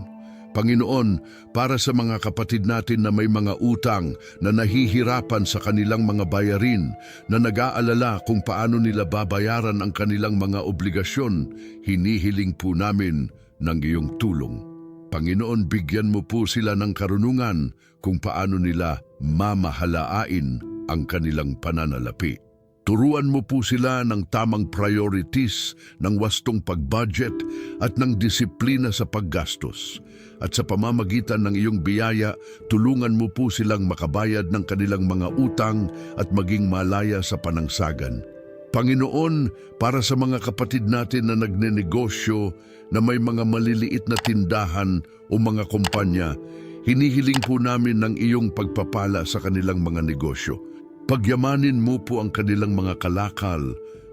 Speaker 1: Panginoon, para sa mga kapatid natin na may mga utang na nahihirapan sa kanilang mga bayarin, na nag-aalala kung paano nila babayaran ang kanilang mga obligasyon, hinihiling po namin ng iyong tulong. Panginoon, bigyan mo po sila ng karunungan kung paano nila mamahalain ang kanilang pananalapi. Turuan mo po sila ng tamang priorities, ng wastong pag-budget at ng disiplina sa paggastos. At sa pamamagitan ng iyong biyaya, tulungan mo po silang makabayad ng kanilang mga utang at maging malaya sa panangsagan. Panginoon, para sa mga kapatid natin na nagnenegosyo, na may mga maliliit na tindahan o mga kumpanya, hinihiling po namin ng iyong pagpapala sa kanilang mga negosyo. Pagyamanin mo po ang kanilang mga kalakal,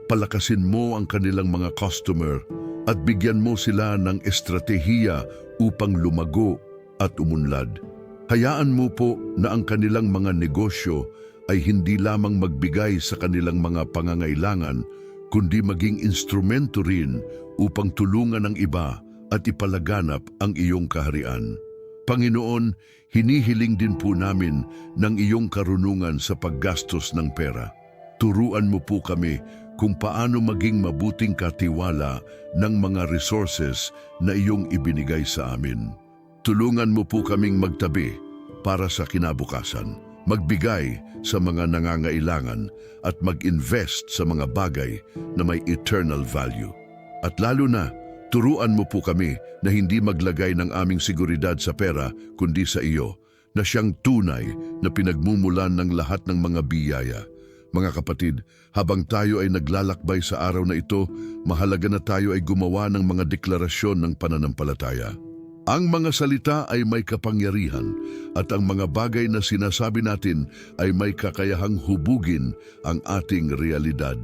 Speaker 1: palakasin mo ang kanilang mga customer, at bigyan mo sila ng estratehiya upang lumago at umunlad. Hayaan mo po na ang kanilang mga negosyo ay hindi lamang magbigay sa kanilang mga pangangailangan, kundi maging instrumento rin upang tulungan ang iba at ipalaganap ang iyong kaharian. Panginoon, hinihiling din po namin ng iyong karunungan sa paggastos ng pera. Turuan mo po kami kung paano maging mabuting katiwala ng mga resources na iyong ibinigay sa amin. Tulungan mo po kaming magtabi para sa kinabukasan, magbigay sa mga nangangailangan at mag-invest sa mga bagay na may eternal value. At lalo na, turuan mo po kami na hindi maglagay ng aming seguridad sa pera kundi sa iyo, na siyang tunay na pinagmumulan ng lahat ng mga biyaya. Mga kapatid, habang tayo ay naglalakbay sa araw na ito, mahalaga na tayo ay gumawa ng mga deklarasyon ng pananampalataya. Ang mga salita ay may kapangyarihan at ang mga bagay na sinasabi natin ay may kakayahang hubugin ang ating realidad.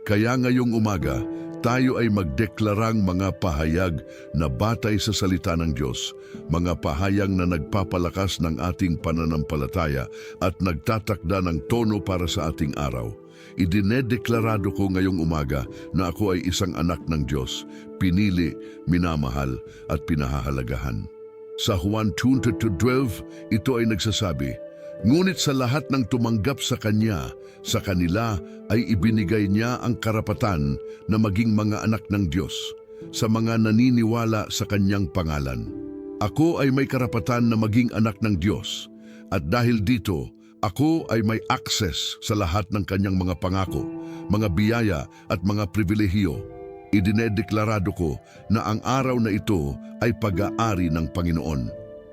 Speaker 1: Kaya ngayong umaga, tayo ay magdeklarang mga pahayag na batay sa salita ng Diyos, mga pahayag na nagpapalakas ng ating pananampalataya at nagtatakda ng tono para sa ating araw. Idinedeklarado ko ngayong umaga na ako ay isang anak ng Diyos, pinili, minamahal at pinahahalagahan. Sa Juan 2:12, ito ay nagsasabi, "Ngunit sa lahat ng tumanggap sa Kanya, sa kanila ay ibinigay niya ang karapatan na maging mga anak ng Diyos, sa mga naniniwala sa Kanyang pangalan." Ako ay may karapatan na maging anak ng Diyos, at dahil dito, ako ay may access sa lahat ng Kanyang mga pangako, mga biyaya at mga pribilehiyo. Idinedeklarado ko na ang araw na ito ay pag-aari ng Panginoon.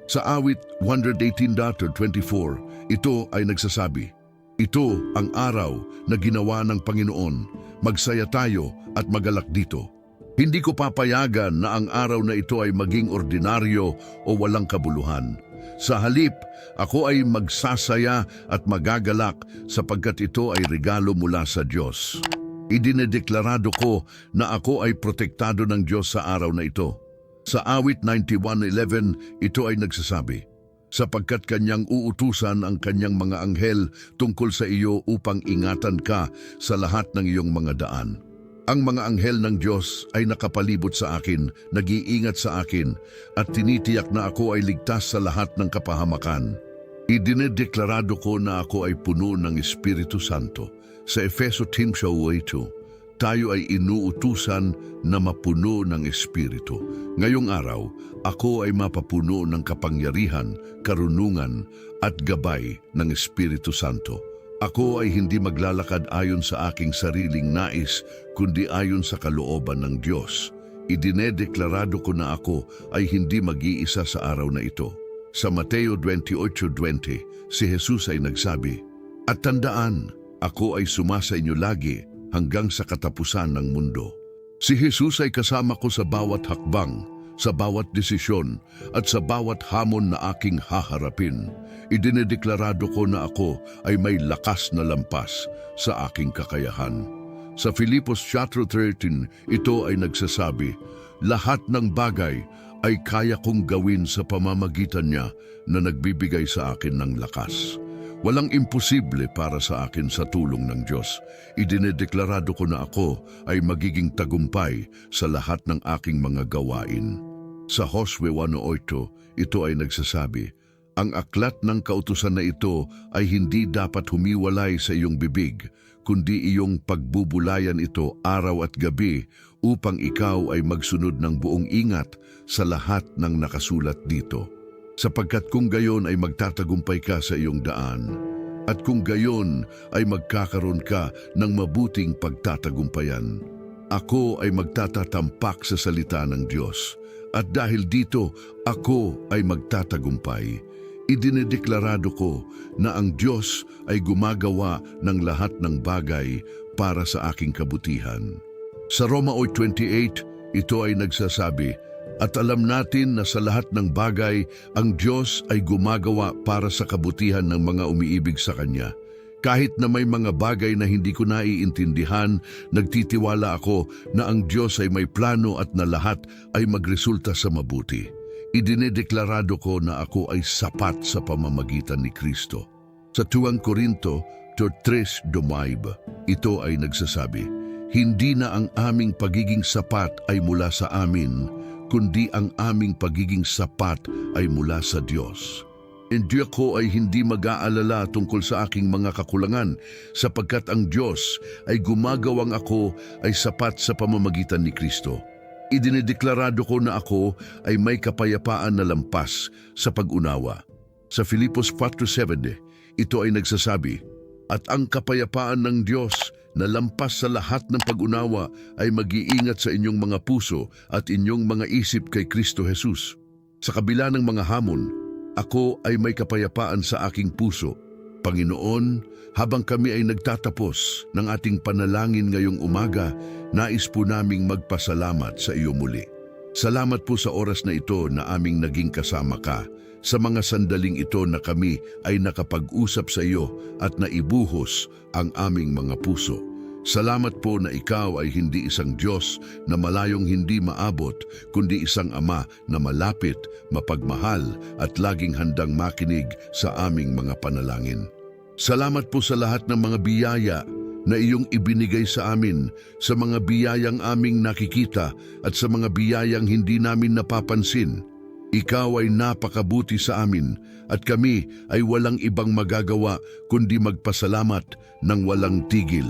Speaker 1: Sa awit 118:24, ito ay nagsasabi, "Ito ang araw na ginawa ng Panginoon, magsaya tayo at magalak dito." Hindi ko papayagan na ang araw na ito ay maging ordinaryo o walang kabuluhan. Sa halip, ako ay magsasaya at magagalak sapagkat ito ay regalo mula sa Diyos. Idinedeklarado ko na ako ay protektado ng Diyos sa araw na ito. Sa awit 91:11, ito ay nagsasabi, "Sapagkat Kanyang uutusan ang Kanyang mga anghel tungkol sa iyo upang ingatan ka sa lahat ng iyong mga daan." Ang mga anghel ng Diyos ay nakapalibot sa akin, nag-iingat sa akin, at tinitiyak na ako ay ligtas sa lahat ng kapahamakan. Idinedeklarado ko na ako ay puno ng Espiritu Santo. Sa Efeso 10:2, tayo ay inuutusan na mapuno ng Espiritu. Ngayong araw, ako ay mapapuno ng kapangyarihan, karunungan at gabay ng Espiritu Santo. Ako ay hindi maglalakad ayon sa aking sariling nais, kundi ayon sa kalooban ng Diyos. Idinedeklarado ko na ako ay hindi mag-iisa sa araw na ito. Sa Mateo 28:20, si Jesus ay nagsabi, "At tandaan, ako ay sumasa inyo lagi hanggang sa katapusan ng mundo." Si Jesus ay kasama ko sa bawat hakbang, sa bawat desisyon, at sa bawat hamon na aking haharapin. Idinedeklarado ko na ako ay may lakas na lampas sa aking kakayahan. Sa Filipos 4:13, ito ay nagsasabi, "Lahat ng bagay ay kaya kong gawin sa pamamagitan niya na nagbibigay sa akin ng lakas." Walang imposible para sa akin sa tulong ng Diyos. Idinedeklarado ko na ako ay magiging tagumpay sa lahat ng aking mga gawain. Sa Josue 1:8, ito ay nagsasabi, ang aklat ng kautusan na ito ay hindi dapat humiwalay sa iyong bibig, kundi iyong pagbubulayan ito araw at gabi upang ikaw ay magsunod ng buong ingat sa lahat ng nakasulat dito. Sapagkat kung gayon ay magtatagumpay ka sa iyong daan, at kung gayon ay magkakaroon ka ng mabuting pagtatagumpayan. Ako ay magtatatampak sa salita ng Diyos, at dahil dito ako ay magtatagumpay. Idinedeklarado ko na ang Diyos ay gumagawa ng lahat ng bagay para sa aking kabutihan. Sa Roma 8:28, ito ay nagsasabi, at alam natin na sa lahat ng bagay, ang Diyos ay gumagawa para sa kabutihan ng mga umiibig sa Kanya. Kahit na may mga bagay na hindi ko naiintindihan, nagtitiwala ako na ang Diyos ay may plano at na lahat ay magresulta sa mabuti. Idinedeklarado ko na ako ay sapat sa pamamagitan ni Kristo. Sa 2 Korinto 3:2, ito ay nagsasabi, hindi na ang aming pagiging sapat ay mula sa amin, kundi ang aming pagiging sapat ay mula sa Diyos. Hindi ako ay hindi mag-aalala tungkol sa aking mga kakulangan, sapagkat ang Diyos ay gumagawang ako ay sapat sa pamamagitan ni Kristo. Idinedeklarado ko na ako ay may kapayapaan na lampas sa pag-unawa. Sa Filipos 4:7, ito ay nagsasabi, at ang kapayapaan ng Diyos na lampas sa lahat ng pag-unawa ay mag-iingat sa inyong mga puso at inyong mga isip kay Kristo Jesus. Sa kabila ng mga hamon, ako ay may kapayapaan sa aking puso. Panginoon, habang kami ay nagtatapos ng ating panalangin ngayong umaga, nais po naming magpasalamat sa iyo muli. Salamat po sa oras na ito na aming naging kasama ka, sa mga sandaling ito na kami ay nakapag-usap sa iyo at naibuhos ang aming mga puso. Salamat po na ikaw ay hindi isang Diyos na malayong hindi maabot, kundi isang Ama na malapit, mapagmahal at laging handang makinig sa aming mga panalangin. Salamat po sa lahat ng mga biyaya na iyong ibinigay sa amin, sa mga biyayang aming nakikita at sa mga biyayang hindi namin napapansin. Ikaw ay napakabuti sa amin at kami ay walang ibang magagawa kundi magpasalamat ng walang tigil.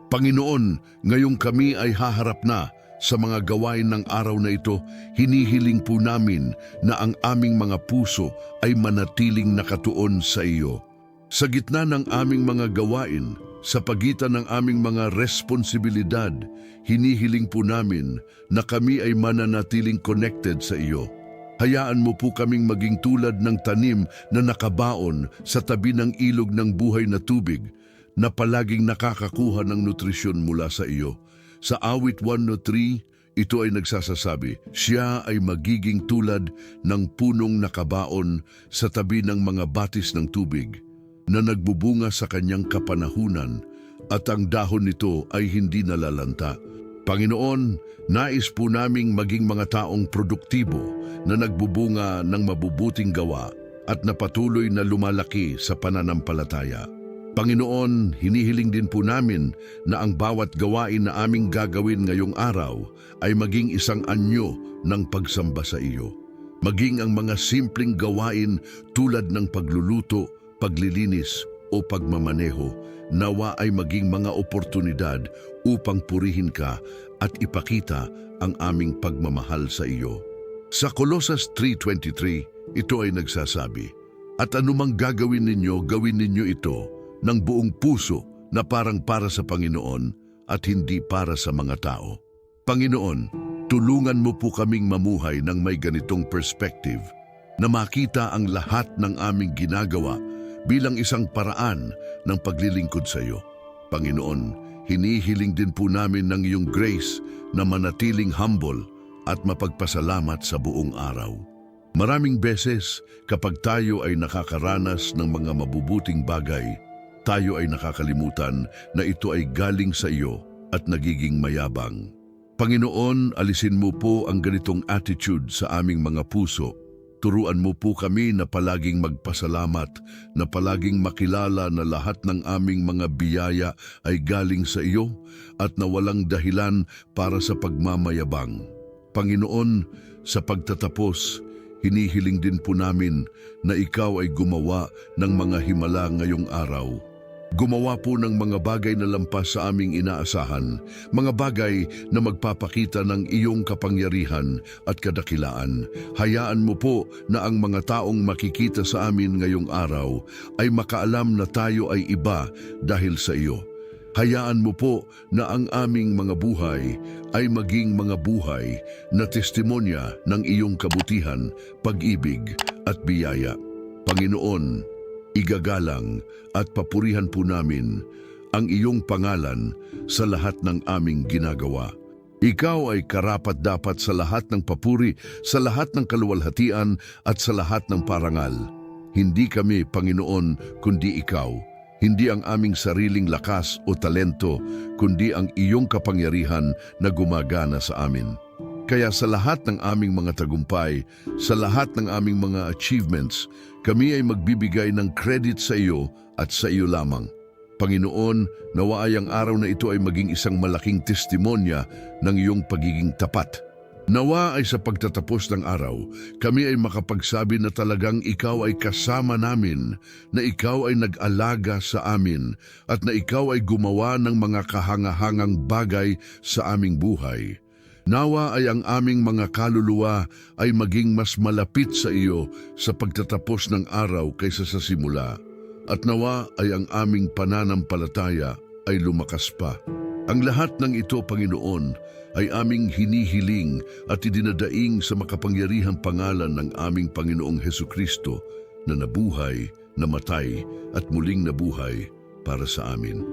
Speaker 1: Panginoon, ngayong kami ay haharap na sa mga gawain ng araw na ito, hinihiling po namin na ang aming mga puso ay manatiling nakatuon sa iyo. Sa gitna ng aming mga gawain, sa pagitan ng aming mga responsibilidad, hinihiling po namin na kami ay mananatiling connected sa iyo. Hayaan mo po kaming maging tulad ng tanim na nakabaon sa tabi ng ilog ng buhay na tubig, na palaging nakakakuha ng nutrisyon mula sa iyo. Sa Awit 1:3, ito ay nagsasasabi, siya ay magiging tulad ng punong nakabaon sa tabi ng mga batis ng tubig, na nagbubunga sa kanyang kapanahunan at ang dahon nito ay hindi nalalanta. Panginoon, nais po naming maging mga taong produktibo na nagbubunga ng mabubuting gawa at napatuloy na lumalaki sa pananampalataya. Panginoon, hinihiling din po namin na ang bawat gawain na aming gagawin ngayong araw ay maging isang anyo ng pagsamba sa iyo. Maging ang mga simpleng gawain tulad ng pagluluto, paglilinis o pagmamaneho, nawa ay maging mga oportunidad upang purihin ka at ipakita ang aming pagmamahal sa iyo. Sa Colossus 3:23, ito ay nagsasabi, at anumang gagawin ninyo, gawin ninyo ito ng buong puso na parang para sa Panginoon at hindi para sa mga tao. Panginoon, tulungan mo po kaming mamuhay ng may ganitong perspective, na makita ang lahat ng aming ginagawa bilang isang paraan ng paglilingkod sa iyo. Panginoon, hinihiling din po namin ng iyong grace na manatiling humble at mapagpasalamat sa buong araw. Maraming beses, kapag tayo ay nakakaranas ng mga mabubuting bagay, tayo ay nakakalimutan na ito ay galing sa iyo at nagiging mayabang. Panginoon, alisin mo po ang ganitong attitude sa aming mga puso. Turuan mo po kami na palaging magpasalamat, na palaging makilala na lahat ng aming mga biyaya ay galing sa iyo at na walang dahilan para sa pagmamayabang. Panginoon, sa pagtatapos, hinihiling din po namin na ikaw ay gumawa ng mga himala ngayong araw. Gumawa po ng mga bagay na lampas sa aming inaasahan, mga bagay na magpapakita ng iyong kapangyarihan at kadakilaan. Hayaan mo po na ang mga taong makikita sa amin ngayong araw ay makaalam na tayo ay iba dahil sa iyo. Hayaan mo po na ang aming mga buhay ay maging mga buhay na testimonya ng iyong kabutihan, pag-ibig at biyaya. Panginoon, igagalang at papurihan po namin ang iyong pangalan sa lahat ng aming ginagawa. Ikaw ay karapat-dapat sa lahat ng papuri, sa lahat ng kaluwalhatian at sa lahat ng parangal. Hindi kami, Panginoon, kundi ikaw. Hindi ang aming sariling lakas o talento, kundi ang iyong kapangyarihan na gumagana sa amin. Kaya sa lahat ng aming mga tagumpay, sa lahat ng aming mga achievements, kami ay magbibigay ng credit sa iyo at sa iyo lamang. Panginoon, nawa ay ang araw na ito ay maging isang malaking testimonya ng iyong pagiging tapat. Nawa ay sa pagtatapos ng araw, kami ay makapagsabi na talagang ikaw ay kasama namin, na ikaw ay nag-alaga sa amin, at na ikaw ay gumawa ng mga kahangahangang bagay sa aming buhay. Nawa ay ang aming mga kaluluwa ay maging mas malapit sa iyo sa pagtatapos ng araw kaysa sa simula. At nawa ay ang aming pananampalataya ay lumakas pa. Ang lahat ng ito, Panginoon, ay aming hinihiling at idinadaing sa makapangyarihang pangalan ng aming Panginoong Hesukristo na nabuhay, namatay at muling nabuhay para sa amin.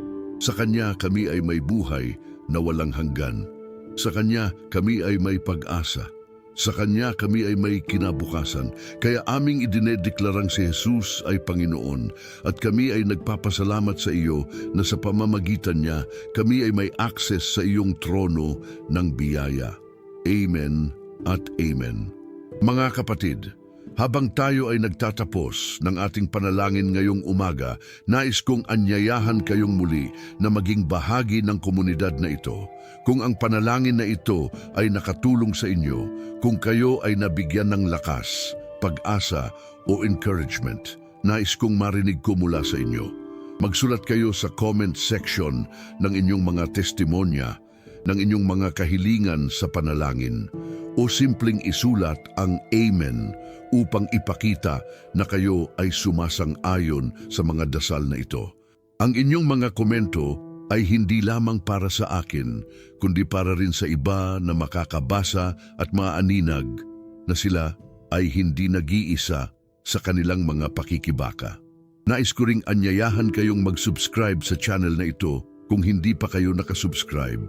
Speaker 1: Sa Kanya kami ay may buhay na walang hanggan. Sa Kanya kami ay may pag-asa. Sa Kanya kami ay may kinabukasan. Kaya aming idinedeklarang si Jesus ay Panginoon at kami ay nagpapasalamat sa iyo na sa pamamagitan niya kami ay may access sa iyong trono ng biyaya. Amen at Amen. Mga kapatid, habang tayo ay nagtatapos ng ating panalangin ngayong umaga, nais kong anyayahan kayong muli na maging bahagi ng komunidad na ito. Kung ang panalangin na ito ay nakatulong sa inyo, kung kayo ay nabigyan ng lakas, pag-asa o encouragement, nais kong marinig ko mula sa inyo. Magsulat kayo sa comment section ng inyong mga testimonya, ng inyong mga kahilingan sa panalangin, o simpleng isulat ang Amen upang ipakita na kayo ay sumasang-ayon sa mga dasal na ito. Ang inyong mga komento ay hindi lamang para sa akin, kundi para rin sa iba na makakabasa at maaninag na sila ay hindi nag-iisa sa kanilang mga pakikibaka. Nais ko ring anyayahan kayong mag-subscribe sa channel na ito kung hindi pa kayo nakasubscribe.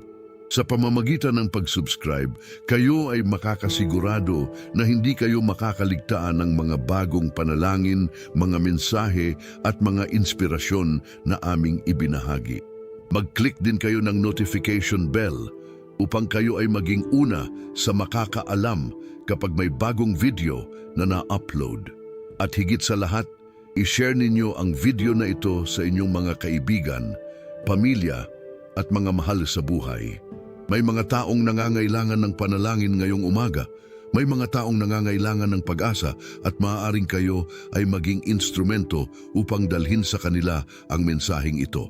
Speaker 1: Sa pamamagitan ng pag-subscribe, kayo ay makakasigurado na hindi kayo makakaligtaan ng mga bagong panalangin, mga mensahe at mga inspirasyon na aming ibinahagi. Mag-click din kayo ng notification bell upang kayo ay maging una sa makakaalam kapag may bagong video na na-upload. At higit sa lahat, i-share ninyo ang video na ito sa inyong mga kaibigan, pamilya at mga mahal sa buhay. May mga taong nangangailangan ng panalangin ngayong umaga. May mga taong nangangailangan ng pag-asa at maaaring kayo ay maging instrumento upang dalhin sa kanila ang mensaheng ito.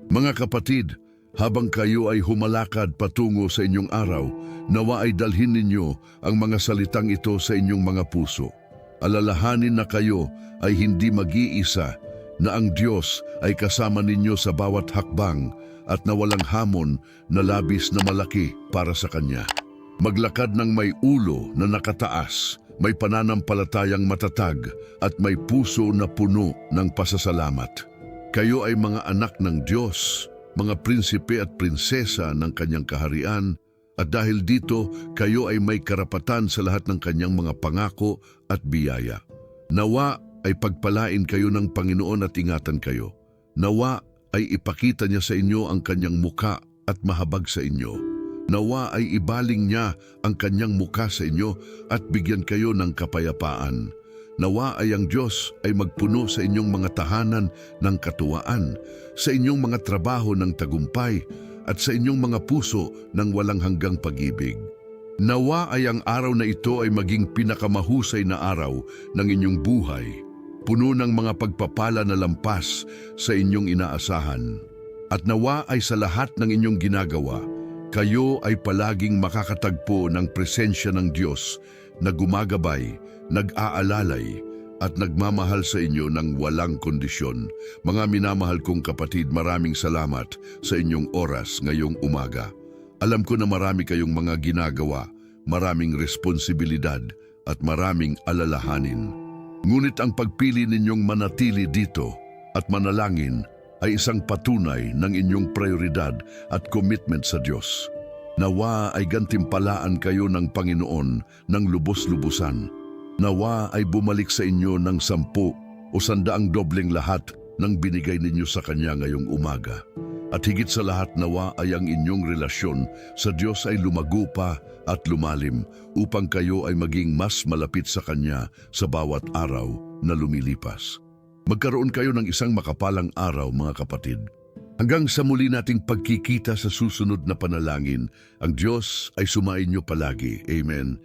Speaker 1: Mga kapatid, habang kayo ay humalakad patungo sa inyong araw, nawa ay dalhin ninyo ang mga salitang ito sa inyong mga puso. Alalahanin na kayo ay hindi mag-iisa, na ang Diyos ay kasama ninyo sa bawat hakbang at na walang hamon na labis na malaki para sa Kanya. Maglakad ng may ulo na nakataas, may pananampalatayang matatag at may puso na puno ng pasasalamat. Kayo ay mga anak ng Diyos, mga prinsipe at prinsesa ng Kanyang kaharian, at dahil dito kayo ay may karapatan sa lahat ng Kanyang mga pangako at biyaya. Nawa ay pagpalain kayo ng Panginoon at ingatan kayo. Nawa ay ipakita niya sa inyo ang kanyang muka at mahabag sa inyo. Nawa ay ibaling niya ang kanyang muka sa inyo at bigyan kayo ng kapayapaan. Nawa ay ang Diyos ay magpuno sa inyong mga tahanan ng katuwaan, sa inyong mga trabaho ng tagumpay, at sa inyong mga puso ng walang hanggang pag-ibig. Nawa ay ang araw na ito ay maging pinakamahusay na araw ng inyong buhay, puno ng mga pagpapala na lampas sa inyong inaasahan. At nawa ay sa lahat ng inyong ginagawa, kayo ay palaging makakatagpo ng presensya ng Diyos na gumagabay, nag-aalalay, at nagmamahal sa inyo ng walang kondisyon. Mga minamahal kong kapatid, maraming salamat sa inyong oras ngayong umaga. Alam ko na marami kayong mga ginagawa, maraming responsibilidad at maraming alalahanin. Ngunit ang pagpili ninyong manatili dito at manalangin ay isang patunay ng inyong prioridad at commitment sa Diyos. Nawa ay gantimpalaan kayo ng Panginoon ng lubos-lubusan. Nawa ay bumalik sa inyo ng 10 o 100 dobleng lahat ng binigay ninyo sa Kanya ngayong umaga. At higit sa lahat, nawa ay ang inyong relasyon sa Diyos ay lumago pa at lumalim upang kayo ay maging mas malapit sa Kanya sa bawat araw na lumilipas. Magkaroon kayo ng isang makapalang araw, mga kapatid. Hanggang sa muli nating pagkikita sa susunod na panalangin, ang Diyos ay sumainyo palagi. Amen.